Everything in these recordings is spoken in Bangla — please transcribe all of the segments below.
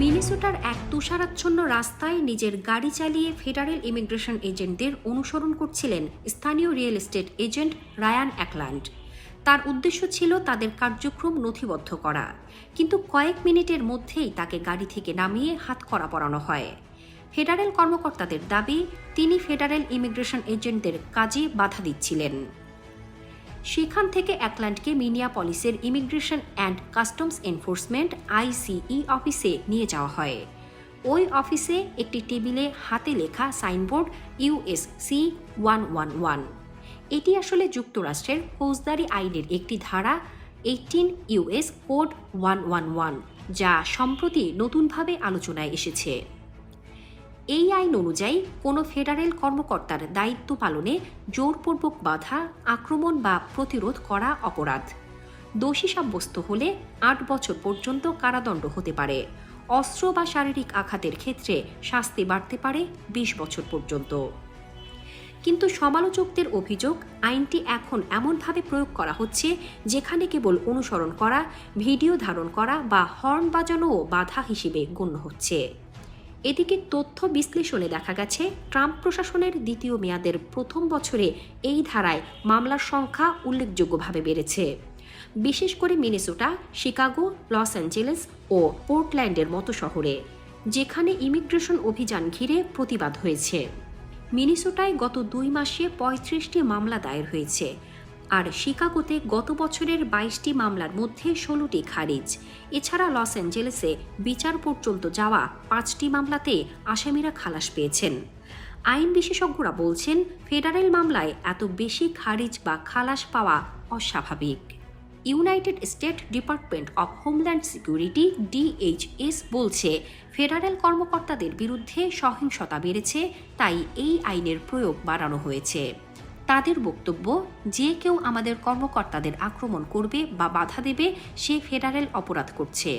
মিনেসোটার এক তুষারাচ্ছন্ন রাস্তায় নিজের গাড়ি চালিয়ে ফেডারেল ইমিগ্রেশন এজেন্টদের অনুসরণ করছিলেন স্থানীয় রিয়েল এস্টেট এজেন্ট রায়ান অ্যাকল্যান্ড। তার উদ্দেশ্য ছিল তাদের কার্যক্রম নথিবদ্ধ করা, কিন্তু কয়েক মিনিটের মধ্যেই তাকে গাড়ি থেকে নামিয়ে হাতকড়া পরানো হয়। ফেডারেল কর্মকর্তাদের দাবি, তিনি ফেডারেল ইমিগ্রেশন এজেন্টদের কাজে বাধা দিচ্ছিলেন। সেখান থেকে অ্যাকল্যান্ডকে মিনিয়াপলিসের immigration and customs enforcement ICE অফিসে নিয়ে যাওয়া হয়। ওই অফিসে একটি টেবিলে হাতে লেখা সাইনবোর্ড ইউএসসি 111। এটি আসলে যুক্তরাষ্ট্রের ফৌজদারি আইনের একটি ধারা 18 ইউএস কোড 111, যা সম্প্রতি নতুনভাবে আলোচনায় এসেছে। এই আইন অনুযায়ী কোনো ফেডারেল কর্মকর্তার দায়িত্ব পালনে জোরপূর্বক বাধা, আক্রমণ বা প্রতিরোধ করা অপরাধ। দোষী সাব্যস্ত হলে 8 বছর পর্যন্ত কারাদণ্ড হতে পারে। অস্ত্র বা শারীরিক আঘাতের ক্ষেত্রে শাস্তি বাড়তে পারে 20 বছর পর্যন্ত। কিন্তু সমালোচকদের অভিযোগ, আইনটি এখন এমনভাবে প্রয়োগ করা হচ্ছে যেখানে কেবল অনুসরণ করা, ভিডিও ধারণ করা বা হর্ন বাজানোও বাধা হিসেবে গণ্য হচ্ছে। এদিকে তথ্য বিশ্লেষণে দেখা গেছে, ট্রাম্প প্রশাসনের দ্বিতীয় মেয়াদের প্রথম বছরে এই ধারায় মামলার সংখ্যা উল্লেখযোগ্যভাবে বেড়েছে, বিশেষ করে মিনেসোটা, শিকাগো, লস অ্যাঞ্জেলেস ও পোর্টল্যান্ডের মতো শহরে, যেখানে ইমিগ্রেশন অভিযান ঘিরে প্রতিবাদ হয়েছে। মিনেসোটায় গত 2 মাসে 35টি মামলা দায়ের হয়েছে, আর শিকাগোতে গত বছরের 22টি মামলার মধ্যে 16টি খারিজ। এছাড়া লস অ্যাঞ্জেলেসে বিচার পর্যন্ত যাওয়া 5টি মামলাতে আসামিরা খালাস পেয়েছেন। আইন বিশেষজ্ঞরা বলছেন, ফেডারেল মামলায় এত বেশি খারিজ বা খালাস পাওয়া অস্বাভাবিক। United state department of homeland security DHS বলছে, ফেডারেল কর্মকর্তাদের বিরুদ্ধে সহিংসতা বেড়েছে, তাই এই আইনের প্রয়োগ বাড়ানো হয়েছে। তাদের বক্তব্য, যে কেউ আমাদের কর্মকর্তাদের আক্রমণ করবে বা বাধা দেবে, সে ফেডারেল অপরাধ করছে।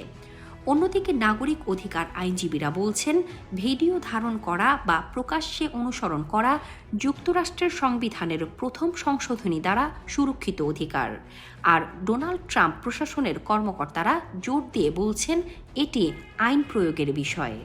অন্যদিকে নাগরিক অধিকার আইনজীবীরা বলছেন, ভিডিও ধারণ করা বা প্রকাশ্যে অনুসরণ করা যুক্তরাষ্ট্রের সংবিধানের প্রথম সংশোধনী দ্বারা সুরক্ষিত অধিকার। আর ডোনাল্ড ট্রাম্প প্রশাসনের কর্মকর্তারা জোর দিয়ে বলছেন, এটি আইন প্রয়োগের বিষয়।